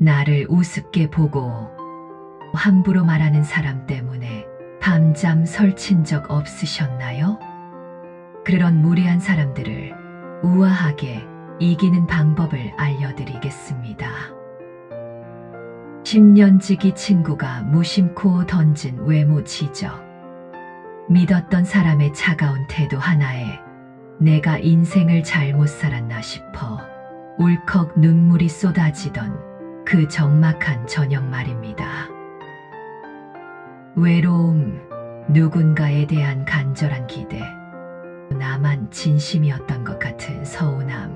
나를 우습게 보고 함부로 말하는 사람 때문에 밤잠 설친 적 없으셨나요? 그런 무례한 사람들을 우아하게 이기는 방법을 알려드리겠습니다. 10년지기 친구가 무심코 던진 외모 지적. 믿었던 사람의 차가운 태도 하나에 내가 인생을 잘못 살았나 싶어 울컥 눈물이 쏟아지던 그 적막한 저녁 말입니다. 외로움, 누군가에 대한 간절한 기대, 나만 진심이었던 것 같은 서운함.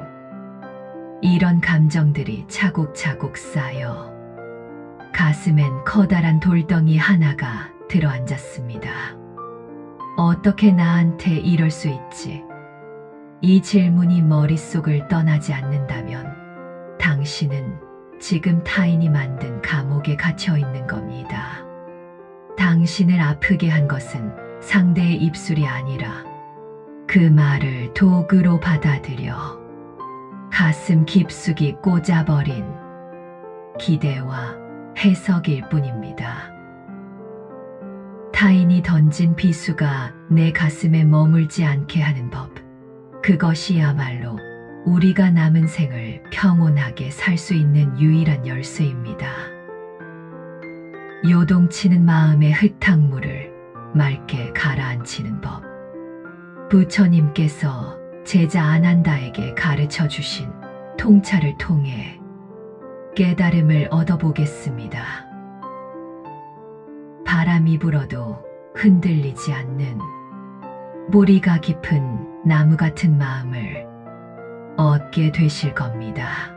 이런 감정들이 차곡차곡 쌓여 가슴엔 커다란 돌덩이 하나가 들어앉았습니다. 어떻게 나한테 이럴 수 있지? 이 질문이 머릿속을 떠나지 않는다면 당신은 지금 타인이 만든 감옥에 갇혀 있는 겁니다. 당신을 아프게 한 것은 상대의 입술이 아니라 그 말을 도구로 받아들여 가슴 깊숙이 꽂아버린 기대와 해석일 뿐입니다. 타인이 던진 비수가 내 가슴에 머물지 않게 하는 법. 그것이야말로 우리가 남은 생을 평온하게 살 수 있는 유일한 열쇠입니다. 요동치는 마음의 흙탕물을 맑게 가라앉히는 법. 부처님께서 제자 아난다에게 가르쳐 주신 통찰을 통해 깨달음을 얻어보겠습니다. 바람이 불어도 흔들리지 않는 뿌리가 깊은 나무 같은 마음을 얻게 되실 겁니다.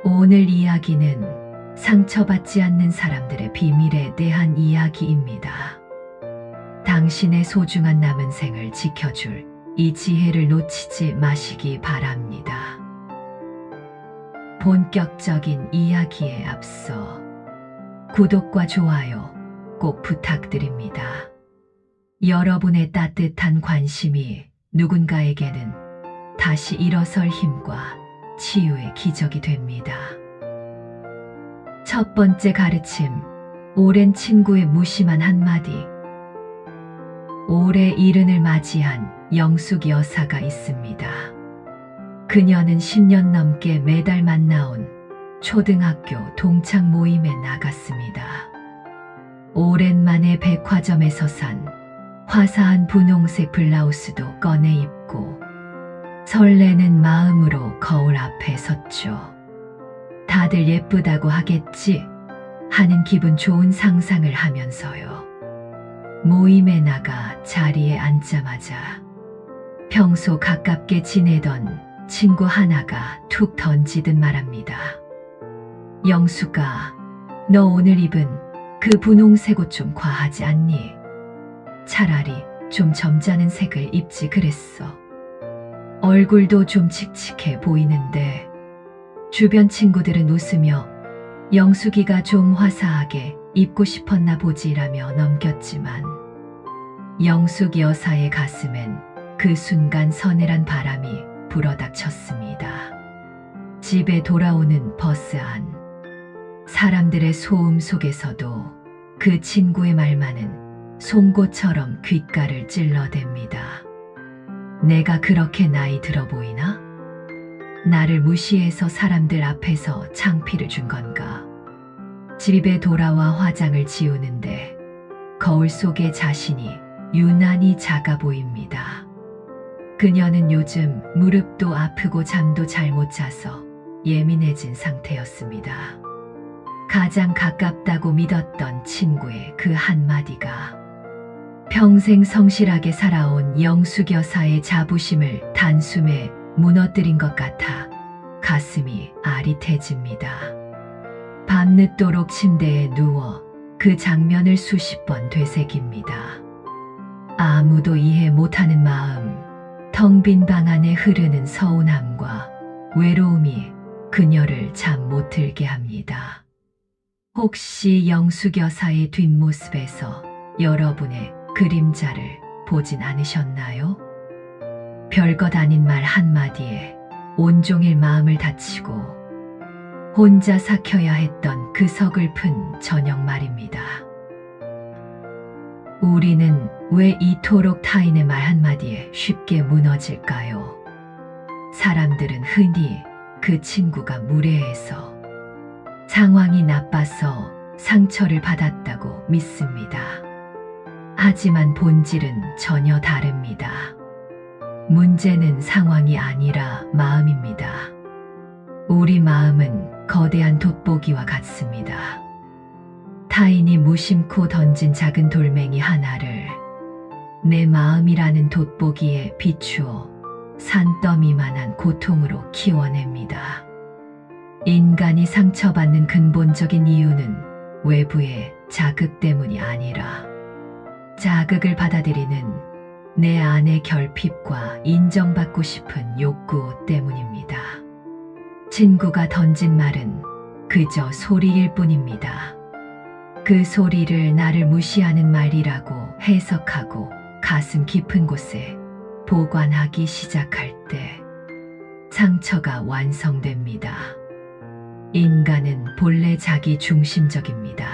오늘 이야기는 상처받지 않는 사람들의 비밀에 대한 이야기입니다. 당신의 소중한 남은 생을 지켜줄 이 지혜를 놓치지 마시기 바랍니다. 본격적인 이야기에 앞서 구독과 좋아요 꼭 부탁드립니다. 여러분의 따뜻한 관심이 누군가에게는 다시 일어설 힘과 치유의 기적이 됩니다. 첫 번째 가르침, 오랜 친구의 무심한 한마디. 올해 일흔을 맞이한 영숙 여사가 있습니다. 그녀는 10년 넘게 매달 만나온 초등학교 동창 모임에 나갔습니다. 오랜만에 백화점에서 산 화사한 분홍색 블라우스도 꺼내 입고 설레는 마음으로 거울 앞에 섰죠. 다들 예쁘다고 하겠지 하는 기분 좋은 상상을 하면서요. 모임에 나가 자리에 앉자마자 평소 가깝게 지내던 친구 하나가 툭 던지듯 말합니다. 영숙아, 너 오늘 입은 그 분홍색 옷 좀 과하지 않니? 차라리 좀 점잖은 색을 입지 그랬어. 얼굴도 좀 칙칙해 보이는데. 주변 친구들은 웃으며 영숙이가 좀 화사하게 입고 싶었나 보지라며 넘겼지만 영숙 여사의 가슴엔 그 순간 서늘한 바람이 불어닥쳤습니다. 집에 돌아오는 버스 안. 사람들의 소음 속에서도 그 친구의 말만은 송곳처럼 귓가를 찔러댑니다. 내가 그렇게 나이 들어 보이나? 나를 무시해서 사람들 앞에서 창피를 준 건가? 집에 돌아와 화장을 지우는데 거울 속의 자신이 유난히 작아 보입니다. 그녀는 요즘 무릎도 아프고 잠도 잘 못 자서 예민해진 상태였습니다. 가장 가깝다고 믿었던 친구의 그 한마디가 평생 성실하게 살아온 영숙 여사의 자부심을 단숨에 무너뜨린 것 같아 가슴이 아릿해집니다. 밤늦도록 침대에 누워 그 장면을 수십 번 되새깁니다. 아무도 이해 못하는 마음, 텅 빈 방 안에 흐르는 서운함과 외로움이 그녀를 잠 못 들게 합니다. 혹시 영숙 여사의 뒷모습에서 여러분의 그림자를 보진 않으셨나요? 별것 아닌 말 한마디에 온종일 마음을 다치고 혼자 삭혀야 했던 그 서글픈 저녁 말입니다. 우리는 왜 이토록 타인의 말 한마디에 쉽게 무너질까요? 사람들은 흔히 그 친구가 무례해서, 상황이 나빠서 상처를 받았다고 믿습니다. 하지만 본질은 전혀 다릅니다. 문제는 상황이 아니라 마음입니다. 우리 마음은 거대한 돋보기와 같습니다. 타인이 무심코 던진 작은 돌멩이 하나를 내 마음이라는 돋보기에 비추어 산더미만한 고통으로 키워냅니다. 인간이 상처받는 근본적인 이유는 외부의 자극 때문이 아니라 자극을 받아들이는 내 안의 결핍과 인정받고 싶은 욕구 때문입니다. 친구가 던진 말은 그저 소리일 뿐입니다. 그 소리를 나를 무시하는 말이라고 해석하고 가슴 깊은 곳에 보관하기 시작할 때 상처가 완성됩니다. 인간은 본래 자기 중심적입니다.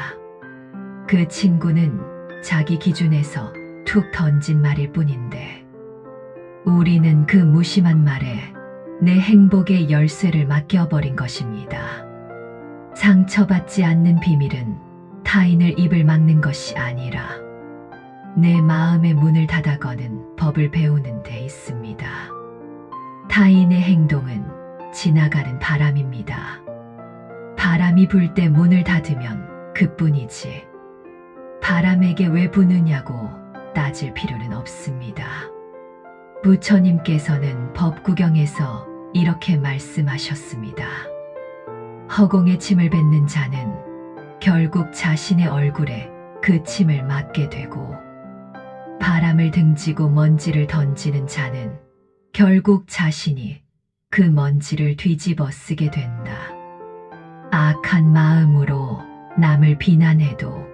그 친구는 자기 기준에서 툭 던진 말일 뿐인데, 우리는 그 무심한 말에 내 행복의 열쇠를 맡겨버린 것입니다. 상처받지 않는 비밀은 타인을 입을 막는 것이 아니라 내 마음의 문을 닫아거는 법을 배우는 데 있습니다. 타인의 행동은 지나가는 바람입니다. 바람이 불 때 문을 닫으면 그뿐이지, 바람에게 왜 부느냐고 따질 필요는 없습니다. 부처님께서는 법구경에서 이렇게 말씀하셨습니다. 허공에 침을 뱉는 자는 결국 자신의 얼굴에 그 침을 맞게 되고, 바람을 등지고 먼지를 던지는 자는 결국 자신이 그 먼지를 뒤집어 쓰게 된다. 악한 마음으로 남을 비난해도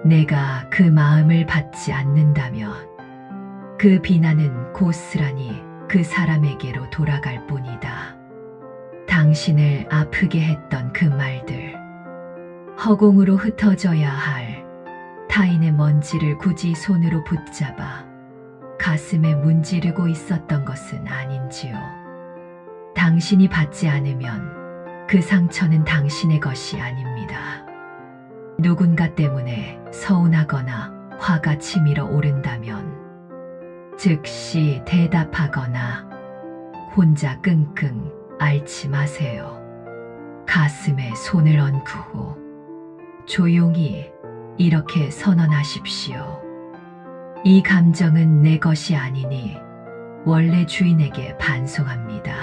내가 그 마음을 받지 않는다면 그 비난은 고스란히 그 사람에게로 돌아갈 뿐이다. 당신을 아프게 했던 그 말들, 허공으로 흩어져야 할 타인의 먼지를 굳이 손으로 붙잡아 가슴에 문지르고 있었던 것은 아닌지요. 당신이 받지 않으면 그 상처는 당신의 것이 아닙니다. 누군가 때문에 서운하거나 화가 치밀어 오른다면 즉시 대답하거나 혼자 끙끙 앓지 마세요. 가슴에 손을 얹고 후 조용히 이렇게 선언하십시오. 이 감정은 내 것이 아니니 원래 주인에게 반송합니다.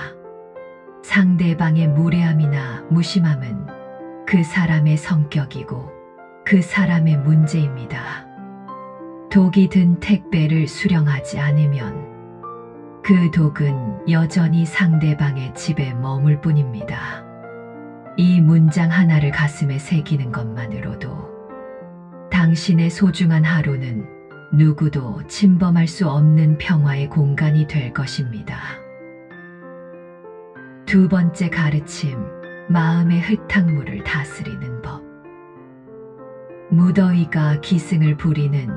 상대방의 무례함이나 무심함은 그 사람의 성격이고 그 사람의 문제입니다. 독이 든 택배를 수령하지 않으면 그 독은 여전히 상대방의 집에 머물 뿐입니다. 이 문장 하나를 가슴에 새기는 것만으로도 당신의 소중한 하루는 누구도 침범할 수 없는 평화의 공간이 될 것입니다. 두 번째 가르침, 마음의 흙탕물을 다스리는 법. 무더위가 기승을 부리는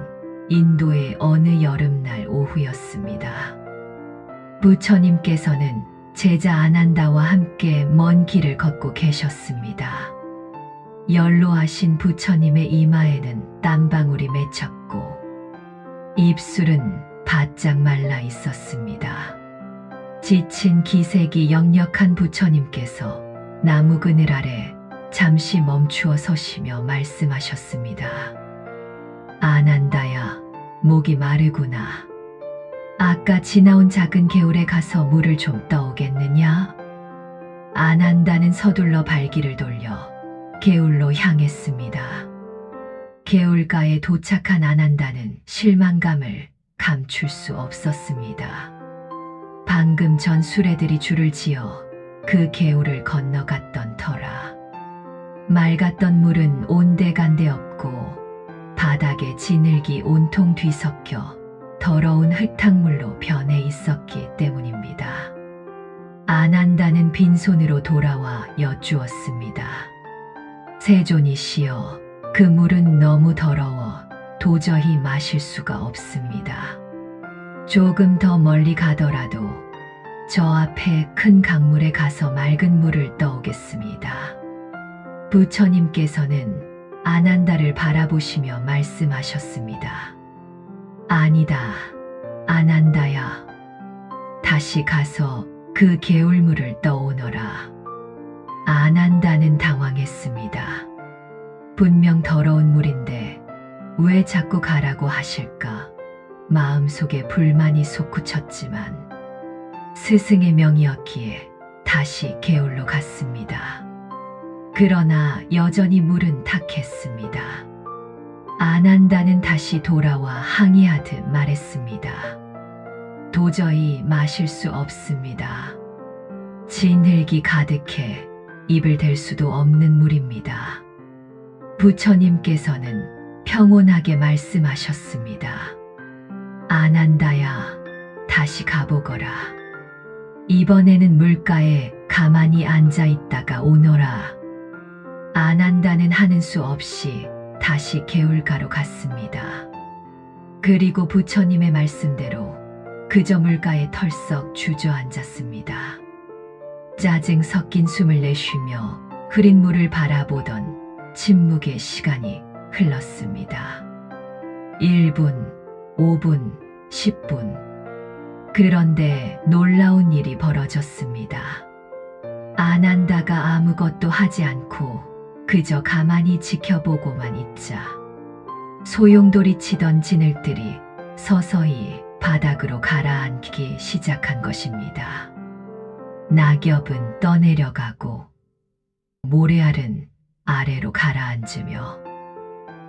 인도의 어느 여름날 오후였습니다. 부처님께서는 제자 아난다와 함께 먼 길을 걷고 계셨습니다. 연로하신 부처님의 이마에는 땀방울이 맺혔고 입술은 바짝 말라 있었습니다. 지친 기색이 역력한 부처님께서 나무 그늘 아래 잠시 멈추어 서시며 말씀하셨습니다. 아난다야, 목이 마르구나. 아까 지나온 작은 개울에 가서 물을 좀 떠오겠느냐? 아난다는 서둘러 발길을 돌려 개울로 향했습니다. 개울가에 도착한 아난다는 실망감을 감출 수 없었습니다. 방금 전 수레들이 줄을 지어 그 개울을 건너갔던 터라. 맑았던 물은 온데간데 없고 바닥에 진흙이 온통 뒤섞여 더러운 흙탕물로 변해 있었기 때문입니다. 안 한다는 빈손으로 돌아와 여쭈었습니다. 세존이시여, 그 물은 너무 더러워 도저히 마실 수가 없습니다. 조금 더 멀리 가더라도 저 앞에 큰 강물에 가서 맑은 물을 떠오겠습니다. 부처님께서는 아난다를 바라보시며 말씀하셨습니다. 아니다, 아난다야. 다시 가서 그 개울물을 떠오너라. 아난다는 당황했습니다. 분명 더러운 물인데 왜 자꾸 가라고 하실까? 마음속에 불만이 솟구쳤지만 스승의 명이었기에 다시 개울로 갔습니다. 그러나 여전히 물은 탁했습니다. 아난다는 다시 돌아와 항의하듯 말했습니다. 도저히 마실 수 없습니다. 진흙이 가득해 입을 댈 수도 없는 물입니다. 부처님께서는 평온하게 말씀하셨습니다. 아난다야, 다시 가보거라. 이번에는 물가에 가만히 앉아 있다가 오너라. 아난다는 하는 수 없이 다시 개울가로 갔습니다. 그리고 부처님의 말씀대로 그저 물가에 털썩 주저앉았습니다. 짜증 섞인 숨을 내쉬며 흐린 물을 바라보던 침묵의 시간이 흘렀습니다. 1분, 5분, 10분. 그런데 놀라운 일이 벌어졌습니다. 아난다가 아무것도 하지 않고 그저 가만히 지켜보고만 있자 소용돌이 치던 진흙들이 서서히 바닥으로 가라앉기 시작한 것입니다. 낙엽은 떠내려가고 모래알은 아래로 가라앉으며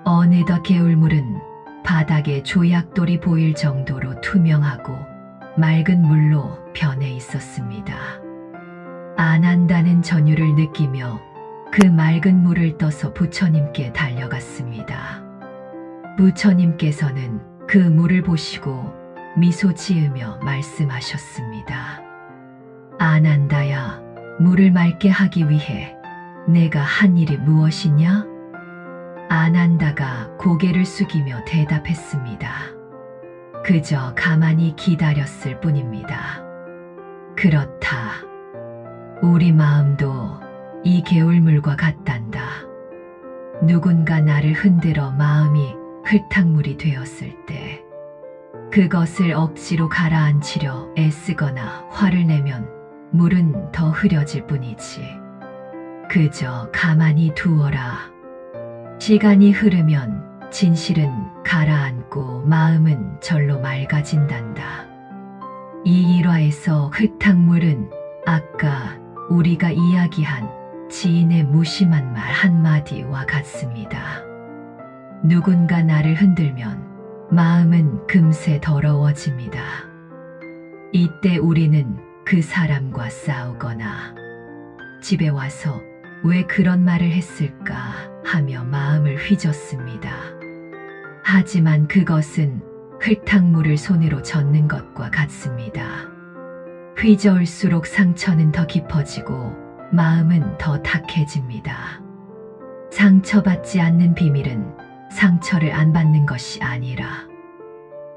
어느덧 개울물은 바닥에 조약돌이 보일 정도로 투명하고 맑은 물로 변해 있었습니다. 아난다는 전율을 느끼며 그 맑은 물을 떠서 부처님께 달려갔습니다. 부처님께서는 그 물을 보시고 미소 지으며 말씀하셨습니다. 아난다야, 물을 맑게 하기 위해 내가 한 일이 무엇이냐? 아난다가 고개를 숙이며 대답했습니다. 그저 가만히 기다렸을 뿐입니다. 그렇다. 우리 마음도 이 개울물과 같단다. 누군가 나를 흔들어 마음이 흙탕물이 되었을 때 그것을 억지로 가라앉히려 애쓰거나 화를 내면 물은 더 흐려질 뿐이지. 그저 가만히 두어라. 시간이 흐르면 진실은 가라앉고 마음은 절로 맑아진단다. 이 일화에서 흙탕물은 아까 우리가 이야기한 지인의 무심한 말 한마디와 같습니다. 누군가 나를 흔들면 마음은 금세 더러워집니다. 이때 우리는 그 사람과 싸우거나 집에 와서 왜 그런 말을 했을까 하며 마음을 휘젓습니다. 하지만 그것은 흙탕물을 손으로 젓는 것과 같습니다. 휘저을수록 상처는 더 깊어지고 마음은 더 탁해집니다. 상처받지 않는 비밀은 상처를 안 받는 것이 아니라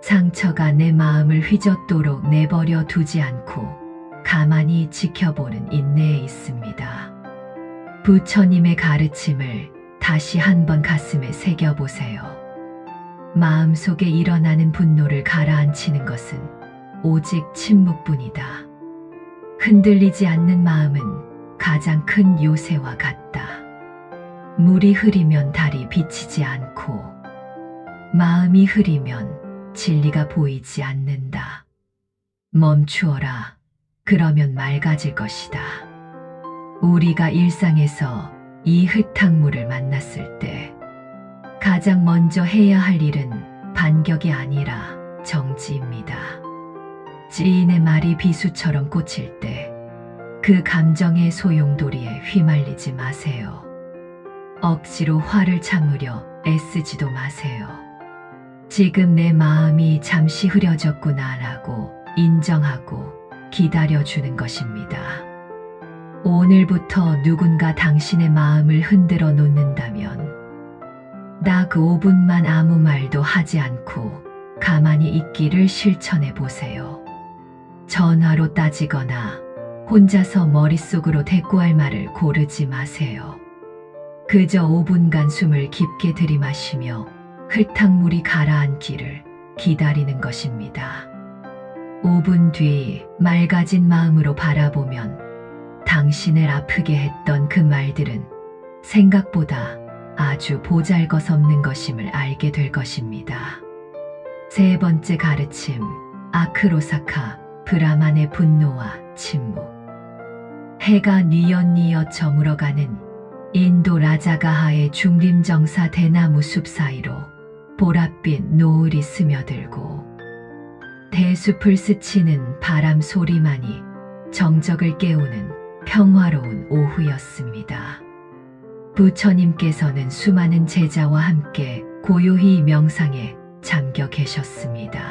상처가 내 마음을 휘젓도록 내버려 두지 않고 가만히 지켜보는 인내에 있습니다. 부처님의 가르침을 다시 한번 가슴에 새겨보세요. 마음속에 일어나는 분노를 가라앉히는 것은 오직 침묵뿐이다. 흔들리지 않는 마음은 가장 큰 요새와 같다. 물이 흐리면 달이 비치지 않고 마음이 흐리면 진리가 보이지 않는다. 멈추어라. 그러면 맑아질 것이다. 우리가 일상에서 이 흙탕물을 만났을 때 가장 먼저 해야 할 일은 반격이 아니라 정지입니다. 지인의 말이 비수처럼 꽂힐 때 그 감정의 소용돌이에 휘말리지 마세요. 억지로 화를 참으려 애쓰지도 마세요. 지금 내 마음이 잠시 흐려졌구나라고 인정하고 기다려주는 것입니다. 오늘부터 누군가 당신의 마음을 흔들어 놓는다면 딱 5분만 아무 말도 하지 않고 가만히 있기를 실천해 보세요. 전화로 따지거나 혼자서 머릿속으로 대꾸할 말을 고르지 마세요. 그저 5분간 숨을 깊게 들이마시며 흙탕물이 가라앉기를 기다리는 것입니다. 5분 뒤 맑아진 마음으로 바라보면 당신을 아프게 했던 그 말들은 생각보다 아주 보잘것없는 것임을 알게 될 것입니다. 세 번째 가르침, 아크로사카, 브라만의 분노와 침묵. 해가 뉘엿뉘엿 저물어가는 인도 라자가하의 중림정사 대나무 숲 사이로 보랏빛 노을이 스며들고 대숲을 스치는 바람 소리만이 정적을 깨우는 평화로운 오후였습니다. 부처님께서는 수많은 제자와 함께 고요히 명상에 잠겨 계셨습니다.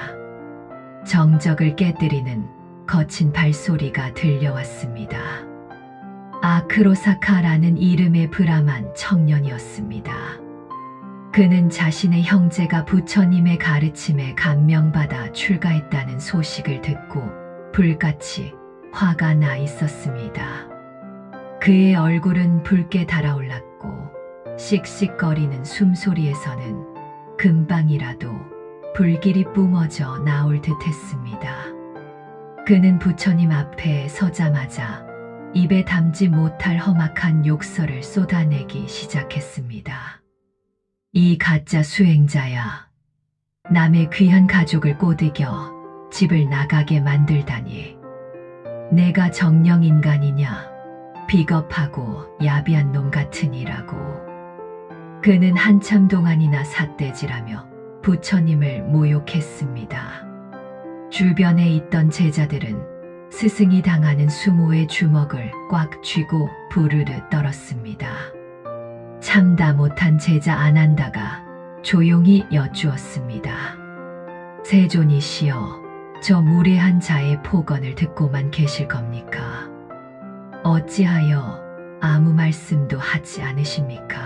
정적을 깨뜨리는 거친 발소리가 들려왔습니다. 아크로사카라는 이름의 브라만 청년이었습니다. 그는 자신의 형제가 부처님의 가르침에 감명받아 출가했다는 소식을 듣고 불같이 화가 나 있었습니다. 그의 얼굴은 붉게 달아올랐고 씩씩거리는 숨소리에서는 금방이라도 불길이 뿜어져 나올 듯했습니다. 그는 부처님 앞에 서자마자 입에 담지 못할 험악한 욕설을 쏟아내기 시작했습니다. 이 가짜 수행자야, 남의 귀한 가족을 꼬드겨 집을 나가게 만들다니. 내가 정령인간이냐, 비겁하고 야비한 놈 같으니라고. 그는 한참 동안이나 삿대질하며 부처님을 모욕했습니다. 주변에 있던 제자들은 스승이 당하는 수모의 주먹을 꽉 쥐고 부르르 떨었습니다. 참다 못한 제자 아난다가 조용히 여쭈었습니다. 세존이시여, 저 무례한 자의 폭언을 듣고만 계실 겁니까? 어찌하여 아무 말씀도 하지 않으십니까?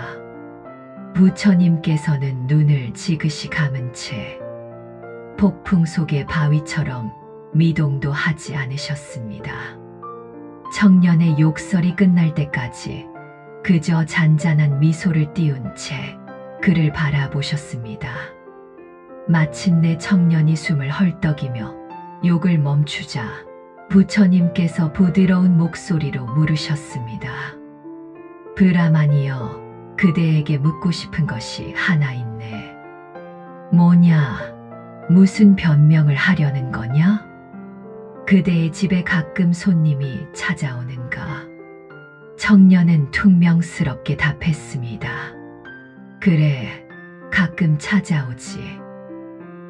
부처님께서는 눈을 지그시 감은 채 폭풍 속의 바위처럼 미동도 하지 않으셨습니다. 청년의 욕설이 끝날 때까지 그저 잔잔한 미소를 띄운 채 그를 바라보셨습니다. 마침내 청년이 숨을 헐떡이며 욕을 멈추자 부처님께서 부드러운 목소리로 물으셨습니다. 브라만이여, 그대에게 묻고 싶은 것이 하나 있네. 뭐냐? 무슨 변명을 하려는 거냐? 그대의 집에 가끔 손님이 찾아오는가? 청년은 퉁명스럽게 답했습니다. 그래, 가끔 찾아오지.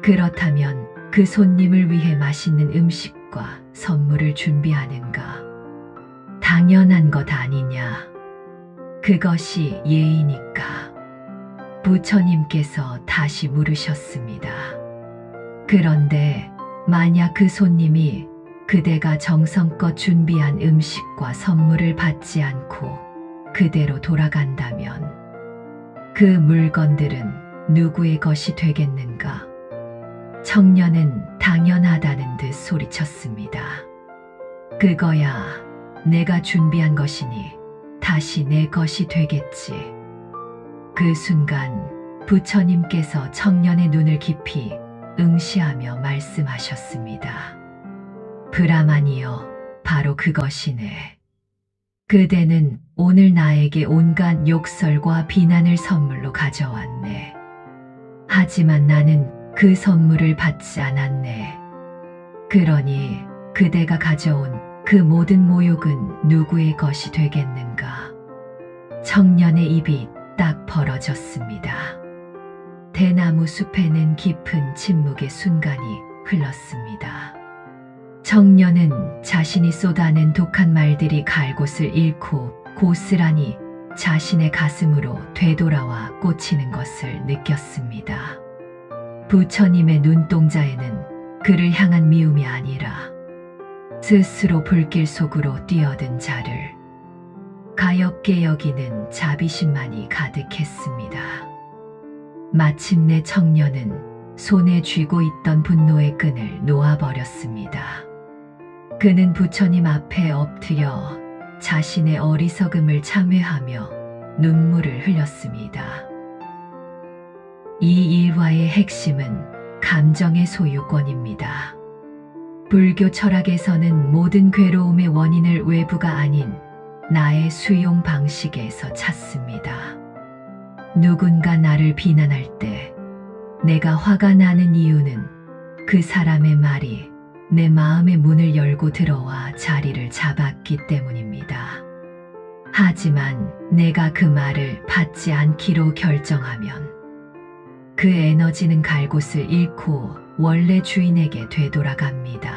그렇다면 그 손님을 위해 맛있는 음식과 선물을 준비하는가? 당연한 것 아니냐? 그것이 예의니까. 부처님께서 다시 물으셨습니다. 그런데 만약 그 손님이 그대가 정성껏 준비한 음식과 선물을 받지 않고 그대로 돌아간다면 그 물건들은 누구의 것이 되겠는가? 청년은 당연하다는 듯 소리쳤습니다. 그거야 내가 준비한 것이니 다시 내 것이 되겠지. 그 순간 부처님께서 청년의 눈을 깊이 응시하며 말씀하셨습니다. 브라만이여, 바로 그것이네. 그대는 오늘 나에게 온갖 욕설과 비난을 선물로 가져왔네. 하지만 나는 그 선물을 받지 않았네. 그러니 그대가 가져온 그 모든 모욕은 누구의 것이 되겠는가? 청년의 입이 딱 벌어졌습니다. 대나무 숲에는 깊은 침묵의 순간이 흘렀습니다. 청년은 자신이 쏟아낸 독한 말들이 갈 곳을 잃고 고스란히 자신의 가슴으로 되돌아와 꽂히는 것을 느꼈습니다. 부처님의 눈동자에는 그를 향한 미움이 아니라 스스로 불길 속으로 뛰어든 자를 가엾게 여기는 자비심만이 가득했습니다. 마침내 청년은 손에 쥐고 있던 분노의 끈을 놓아버렸습니다. 그는 부처님 앞에 엎드려 자신의 어리석음을 참회하며 눈물을 흘렸습니다. 이 일화의 핵심은 감정의 소유권입니다. 불교 철학에서는 모든 괴로움의 원인을 외부가 아닌 나의 수용 방식에서 찾습니다. 누군가 나를 비난할 때 내가 화가 나는 이유는 그 사람의 말이 내 마음의 문을 열고 들어와 자리를 잡았기 때문입니다. 하지만 내가 그 말을 받지 않기로 결정하면 그 에너지는 갈 곳을 잃고 원래 주인에게 되돌아갑니다.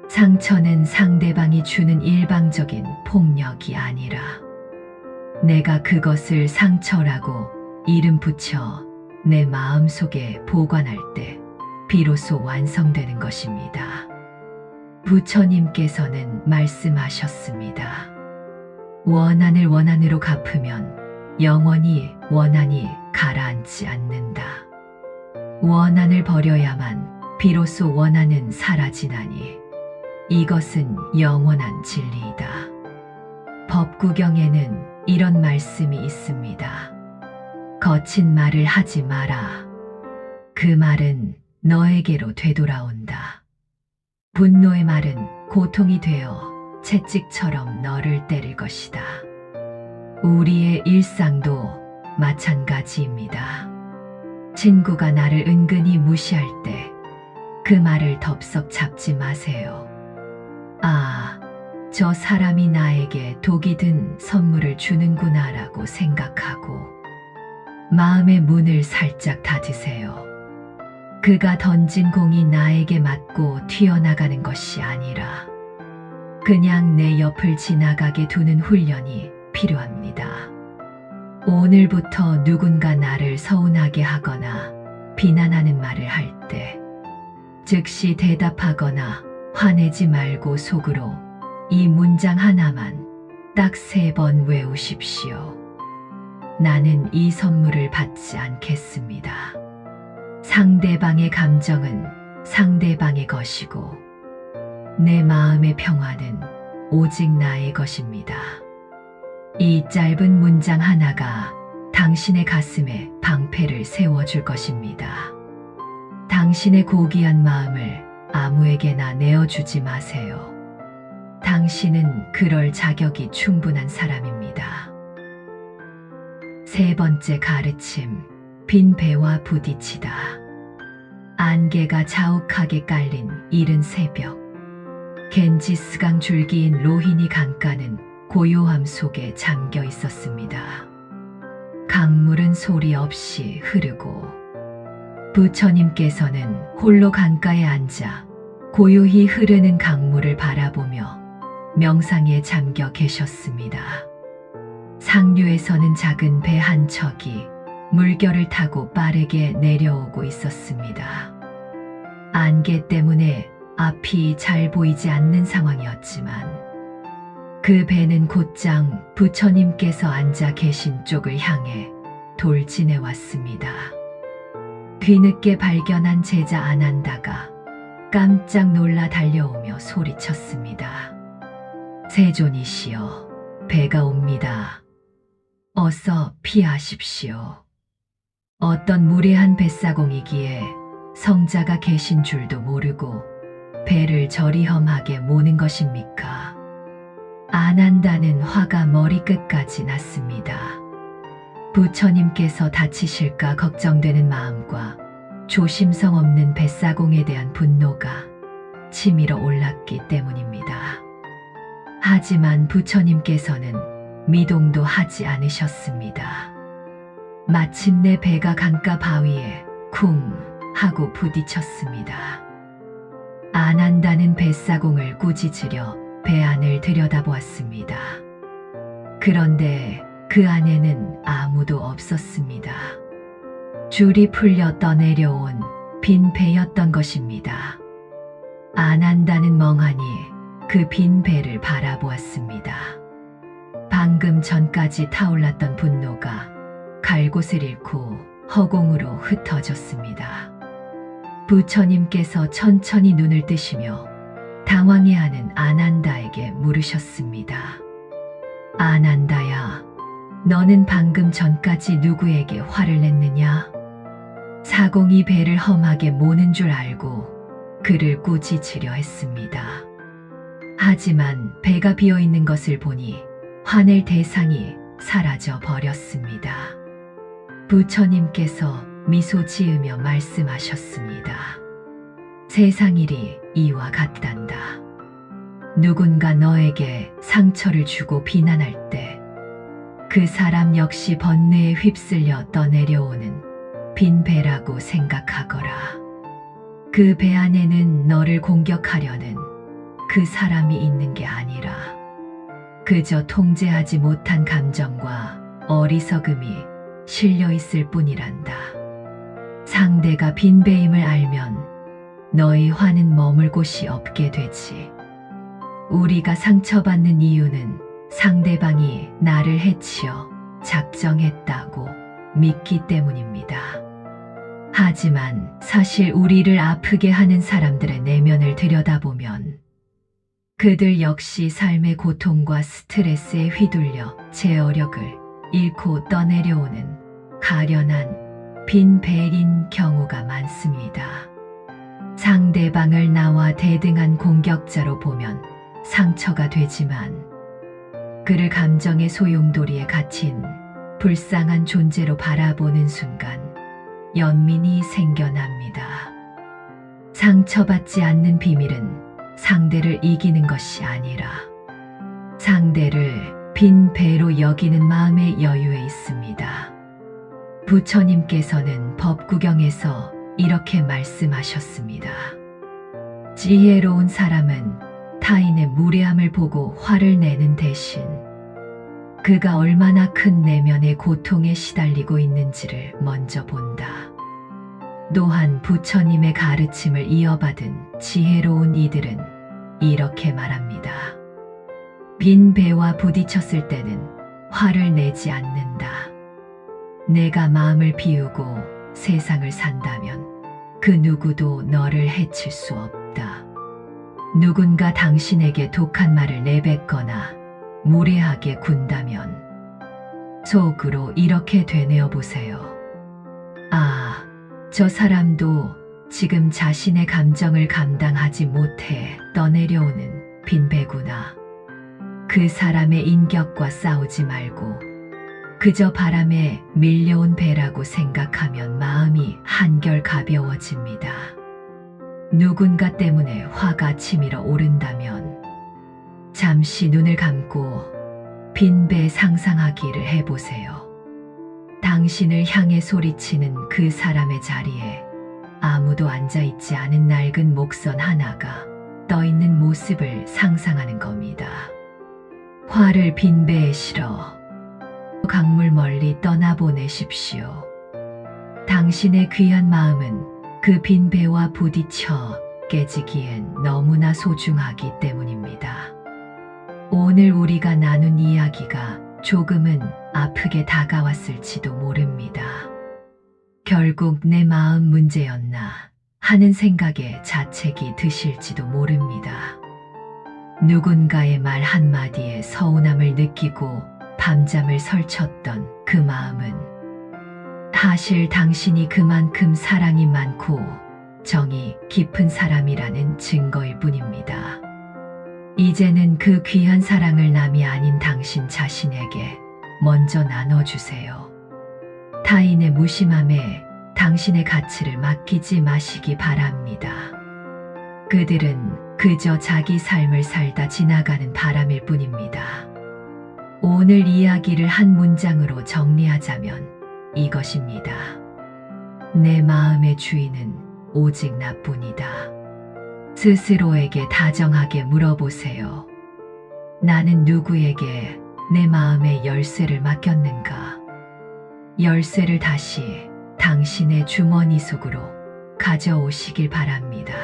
상처는 상대방이 주는 일방적인 폭력이 아니라 내가 그것을 상처라고 이름 붙여 내 마음속에 보관할 때 비로소 완성되는 것입니다. 부처님께서는 말씀하셨습니다. 원한을 원한으로 갚으면 영원히 원한이 가라앉지 않는다. 원한을 버려야만 비로소 원한은 사라지나니 이것은 영원한 진리이다. 법구경에는 이런 말씀이 있습니다. 거친 말을 하지 마라. 그 말은 너에게로 되돌아온다. 분노의 말은 고통이 되어 채찍처럼 너를 때릴 것이다. 우리의 일상도 마찬가지입니다. 친구가 나를 은근히 무시할 때 그 말을 덥석 잡지 마세요. 아, 저 사람이 나에게 독이 든 선물을 주는구나라고 생각하고 마음의 문을 살짝 닫으세요. 그가 던진 공이 나에게 맞고 튀어나가는 것이 아니라 그냥 내 옆을 지나가게 두는 훈련이 필요합니다. 오늘부터 누군가 나를 서운하게 하거나 비난하는 말을 할 때 즉시 대답하거나 화내지 말고 속으로 이 문장 하나만 딱 3번 외우십시오. 나는 이 선물을 받지 않겠습니다. 상대방의 감정은 상대방의 것이고 내 마음의 평화는 오직 나의 것입니다. 이 짧은 문장 하나가 당신의 가슴에 방패를 세워줄 것입니다. 당신의 고귀한 마음을 아무에게나 내어주지 마세요. 당신은 그럴 자격이 충분한 사람입니다. 3번째 가르침, 빈 배와 부딪히다. 안개가 자욱하게 깔린 이른 새벽. 겐지스강 줄기인 로히니 강가는 고요함 속에 잠겨 있었습니다. 강물은 소리 없이 흐르고 부처님께서는 홀로 강가에 앉아 고요히 흐르는 강물을 바라보며 명상에 잠겨 계셨습니다. 상류에서는 작은 배 한 척이 물결을 타고 빠르게 내려오고 있었습니다. 안개 때문에 앞이 잘 보이지 않는 상황이었지만 그 배는 곧장 부처님께서 앉아 계신 쪽을 향해 돌진해 왔습니다. 뒤늦게 발견한 제자 아난다가 깜짝 놀라 달려오며 소리쳤습니다. 세존이시여, 배가 옵니다. 어서 피하십시오. 어떤 무례한 뱃사공이기에 성자가 계신 줄도 모르고 배를 저리 험하게 모는 것입니까? 아난다는 화가 머리끝까지 났습니다. 부처님께서 다치실까 걱정되는 마음과 조심성 없는 뱃사공에 대한 분노가 치밀어 올랐기 때문입니다. 하지만 부처님께서는 미동도 하지 않으셨습니다. 마침내 배가 강가 바위에 쿵 하고 부딪혔습니다. 아난다는 뱃사공을 꾸짖으려 배 안을 들여다보았습니다. 그런데 그 안에는 아무도 없었습니다. 줄이 풀려 떠내려온 빈 배였던 것입니다. 아난다는 멍하니 그 빈 배를 바라보았습니다. 방금 전까지 타올랐던 분노가 갈곳을 잃고 허공으로 흩어졌습니다. 부처님께서 천천히 눈을 뜨시며 당황해하는 아난다에게 물으셨습니다. 아난다야, 너는 방금 전까지 누구에게 화를 냈느냐? 사공이 배를 험하게 모는 줄 알고 그를 꾸짖으려 했습니다. 하지만 배가 비어있는 것을 보니 화낼 대상이 사라져 버렸습니다. 부처님께서 미소 지으며 말씀하셨습니다. 세상일이 이와 같단다. 누군가 너에게 상처를 주고 비난할 때 그 사람 역시 번뇌에 휩쓸려 떠내려오는 빈 배라고 생각하거라. 그 배 안에는 너를 공격하려는 그 사람이 있는 게 아니라 그저 통제하지 못한 감정과 어리석음이 실려 있을 뿐이란다. 상대가 빈 배임을 알면 너의 화는 머물 곳이 없게 되지. 우리가 상처받는 이유는 상대방이 나를 해치려 작정했다고 믿기 때문입니다. 하지만 사실 우리를 아프게 하는 사람들의 내면을 들여다보면 그들 역시 삶의 고통과 스트레스에 휘둘려 제어력을 잃고 떠내려오는 가련한 빈 배인 경우가 많습니다. 상대방을 나와 대등한 공격자로 보면 상처가 되지만 그를 감정의 소용돌이에 갇힌 불쌍한 존재로 바라보는 순간 연민이 생겨납니다. 상처받지 않는 비밀은 상대를 이기는 것이 아니라 상대를 빈 배로 여기는 마음의 여유에 있습니다. 부처님께서는 법구경에서 이렇게 말씀하셨습니다. 지혜로운 사람은 타인의 무례함을 보고 화를 내는 대신 그가 얼마나 큰 내면의 고통에 시달리고 있는지를 먼저 본다. 또한 부처님의 가르침을 이어받은 지혜로운 이들은 이렇게 말합니다. 빈 배와 부딪혔을 때는 화를 내지 않는다. 내가 마음을 비우고 세상을 산다면 그 누구도 너를 해칠 수 없다. 누군가 당신에게 독한 말을 내뱉거나 무례하게 군다면 속으로 이렇게 되뇌어 보세요. 아, 저 사람도 지금 자신의 감정을 감당하지 못해 떠내려오는 빈 배구나. 그 사람의 인격과 싸우지 말고 그저 바람에 밀려온 배라고 생각하면 마음이 한결 가벼워집니다. 누군가 때문에 화가 치밀어 오른다면 잠시 눈을 감고 빈 배 상상하기를 해보세요. 당신을 향해 소리치는 그 사람의 자리에 아무도 앉아있지 않은 낡은 목선 하나가 떠있는 모습을 상상하는 겁니다. 화를 빈 배에 실어 강물 멀리 떠나보내십시오. 당신의 귀한 마음은 그 빈 배와 부딪혀 깨지기엔 너무나 소중하기 때문입니다. 오늘 우리가 나눈 이야기가 조금은 아프게 다가왔을지도 모릅니다. 결국 내 마음 문제였나 하는 생각에 자책이 드실지도 모릅니다. 누군가의 말 한마디에 서운함을 느끼고 밤잠을 설쳤던 그 마음은 사실 당신이 그만큼 사랑이 많고 정이 깊은 사람이라는 증거일 뿐입니다. 이제는 그 귀한 사랑을 남이 아닌 당신 자신에게 먼저 나눠주세요. 타인의 무심함에 당신의 가치를 맡기지 마시기 바랍니다. 그들은 그저 자기 삶을 살다 지나가는 바람일 뿐입니다. 오늘 이야기를 한 문장으로 정리하자면 이것입니다. 내 마음의 주인은 오직 나뿐이다. 스스로에게 다정하게 물어보세요. 나는 누구에게 내 마음의 열쇠를 맡겼는가? 열쇠를 다시 당신의 주머니 속으로 가져오시길 바랍니다.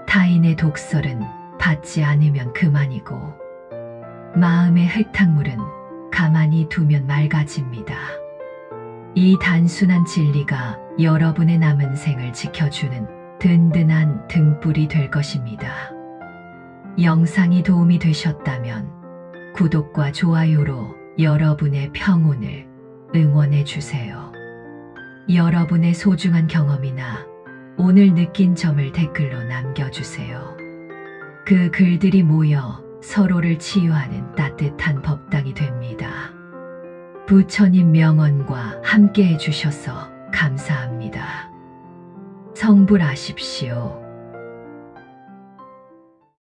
타인의 독설은 받지 않으면 그만이고 마음의 흙탕물은 가만히 두면 맑아집니다. 이 단순한 진리가 여러분의 남은 생을 지켜주는 든든한 등불이 될 것입니다. 영상이 도움이 되셨다면 구독과 좋아요로 여러분의 평온을 응원해 주세요. 여러분의 소중한 경험이나 오늘 느낀 점을 댓글로 남겨주세요. 그 글들이 모여 서로를 치유하는 따뜻한 법당이 됩니다. 부처님 명언과 함께 해주셔서 감사합니다. 성불하십시오.